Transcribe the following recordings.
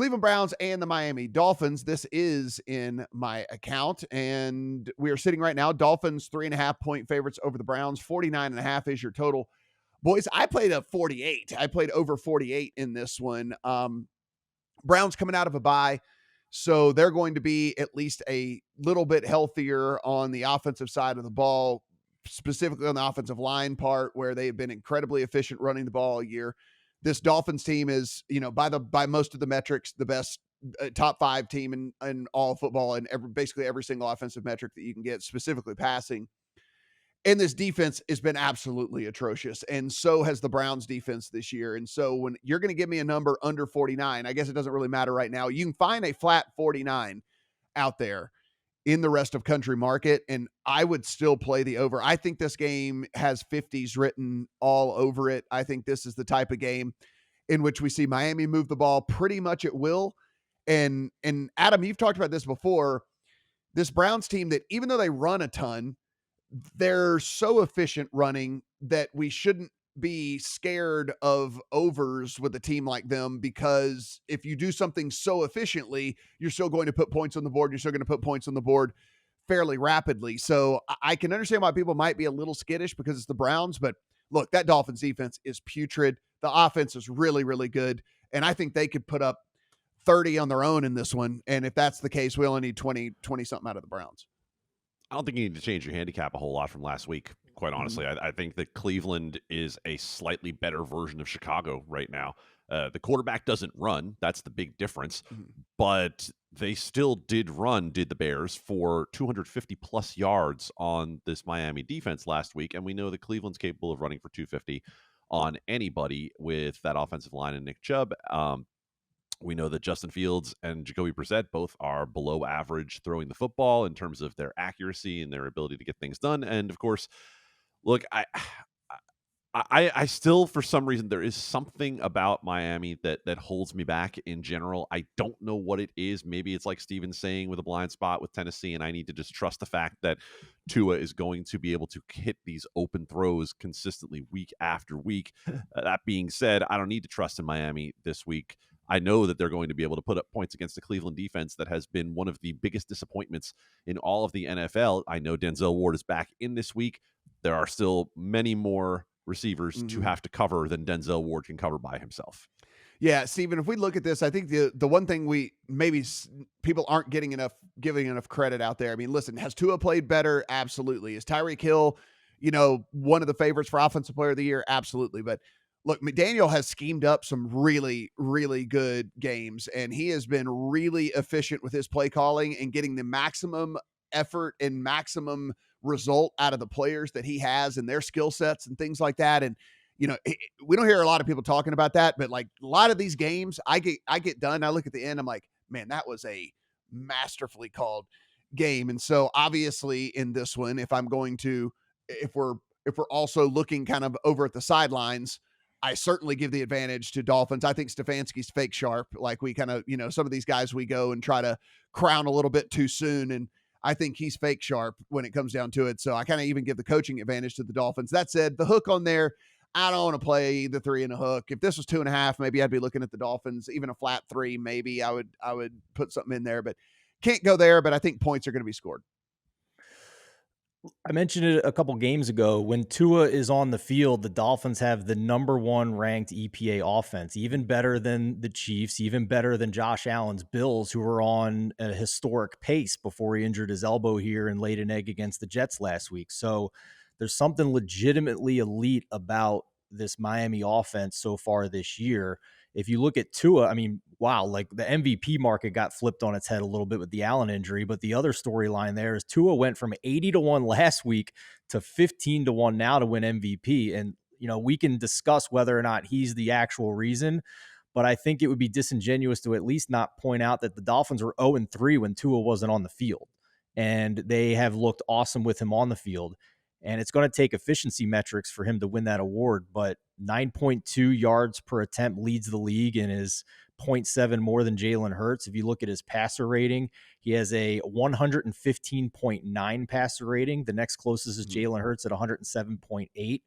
Cleveland Browns and the Miami Dolphins. This is in my account, and we are sitting right now. Dolphins 3.5-point favorites over the Browns. 49.5 is your total. Boys, I played a 48. I played over 48 in this one. Browns coming out of a bye, so they're going to be at least a little bit healthier on the offensive side of the ball, specifically on the offensive line part, where they've been incredibly efficient running the ball all year. This Dolphins team is, by most of the metrics, the best top 5 team in all football, and basically every single offensive metric that you can get, specifically passing. And this defense has been absolutely atrocious. And so has the Browns defense this year. And so when you're going to give me a number under 49, I guess it doesn't really matter right now. You can find a flat 49 out there in the rest of country market, and I would still play the over. I think this game has 50s written all over it. I think this is the type of game in which we see Miami move the ball pretty much at will. And Adam, you've talked about this before. This Browns team that even though they run a ton, they're so efficient running that we shouldn't be scared of overs with a team like them, because if you do something so efficiently, you're still going to put points on the board. You're still going to put points on the board fairly rapidly. So I can understand why people might be a little skittish because it's the Browns, but look, that Dolphins defense is putrid. The offense is really, really good. And I think they could put up 30 on their own in this one. And if that's the case, we only need 20 something out of the Browns. I don't think you need to change your handicap a whole lot from last week, quite honestly. I think that Cleveland is a slightly better version of Chicago right now. The quarterback doesn't run. That's the big difference. But they still did the Bears, for 250-plus yards on this Miami defense last week. And we know that Cleveland's capable of running for 250 on anybody with that offensive line and Nick Chubb. We know that Justin Fields and Jacoby Brissett both are below average throwing the football in terms of their accuracy and their ability to get things done. And of course, look, I still, for some reason, there is something about Miami that holds me back in general. I don't know what it is. Maybe it's like Steven's saying with a blind spot with Tennessee, and I need to just trust the fact that Tua is going to be able to hit these open throws consistently week after week. That being said, I don't need to trust in Miami this week. I know that they're going to be able to put up points against the Cleveland defense that has been one of the biggest disappointments in all of the NFL. I know Denzel Ward is back in this week. There are still many more receivers to have to cover than Denzel Ward can cover by himself. Yeah, Steven, if we look at this, I think the one thing people aren't giving enough credit out there. I mean, listen, has Tua played better? Absolutely. Is Tyreek Hill, one of the favorites for Offensive Player of the Year? Absolutely. But look, McDaniel has schemed up some really, really good games, and he has been really efficient with his play calling and getting the maximum effort and maximum result out of the players that he has and their skill sets and things like that. And, we don't hear a lot of people talking about that, but like a lot of these games, I get done. I look at the end, I'm like, man, that was a masterfully called game. And so obviously in this one, if we're also looking kind of over at the sidelines, I certainly give the advantage to Dolphins. I think Stefanski's fake sharp. Like we kind of, some of these guys we go and try to crown a little bit too soon. And I think he's fake sharp when it comes down to it. So I kind of even give the coaching advantage to the Dolphins. That said, the hook on there, I don't want to play the 3 and a hook. If this was 2.5, maybe I'd be looking at the Dolphins. Even a flat 3, maybe I would put something in there, but can't go there. But I think points are going to be scored. I mentioned it a couple games ago. When Tua is on the field, the Dolphins have the number 1 ranked EPA offense, even better than the Chiefs, even better than Josh Allen's Bills, who were on a historic pace before he injured his elbow here and laid an egg against the Jets last week. So there's something legitimately elite about this Miami offense so far this year. If you look at Tua, I mean, wow, like the MVP market got flipped on its head a little bit with the Allen injury. But the other storyline there is Tua went from 80-1 last week to 15-1 now to win MVP. And, we can discuss whether or not he's the actual reason, but I think it would be disingenuous to at least not point out that the Dolphins were 0-3 when Tua wasn't on the field. And they have looked awesome with him on the field. And it's going to take efficiency metrics for him to win that award. But 9.2 yards per attempt leads the league and is 0.7 more than Jalen Hurts. If you look at his passer rating, he has a 115.9 passer rating. The next closest is Jalen Hurts at 107.8.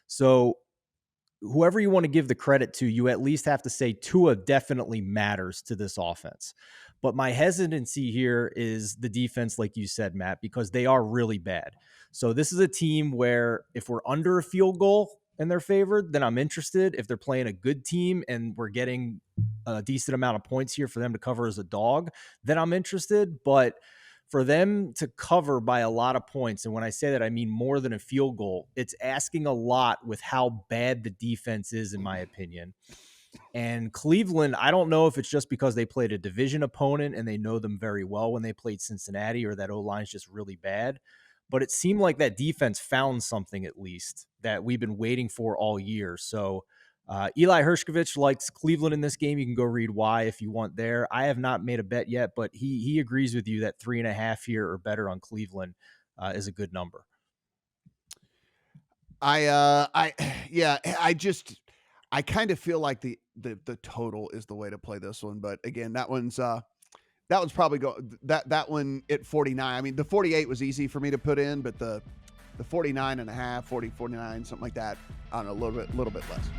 So whoever you want to give the credit to, you at least have to say Tua definitely matters to this offense. But my hesitancy here is the defense, like you said, Matt, because they are really bad. So this is a team where if we're under a field goal and they're favored, then I'm interested. If they're playing a good team and we're getting a decent amount of points here for them to cover as a dog, then I'm interested. But for them to cover by a lot of points, and when I say that, I mean more than a field goal, it's asking a lot with how bad the defense is, in my opinion. And Cleveland, I don't know if it's just because they played a division opponent and they know them very well when they played Cincinnati, or that O-line's just really bad. But it seemed like that defense found something, at least, that we've been waiting for all year. So Eli Hershkovich likes Cleveland in this game. You can go read why if you want there. I have not made a bet yet, but he agrees with you that 3.5 here or better on Cleveland is a good number. I kind of feel like the total is the way to play this one. But again, that one's probably that one at 49. I mean, the 48 was easy for me to put in, but the 49.5, 49, something like that, I don't know, a little bit less.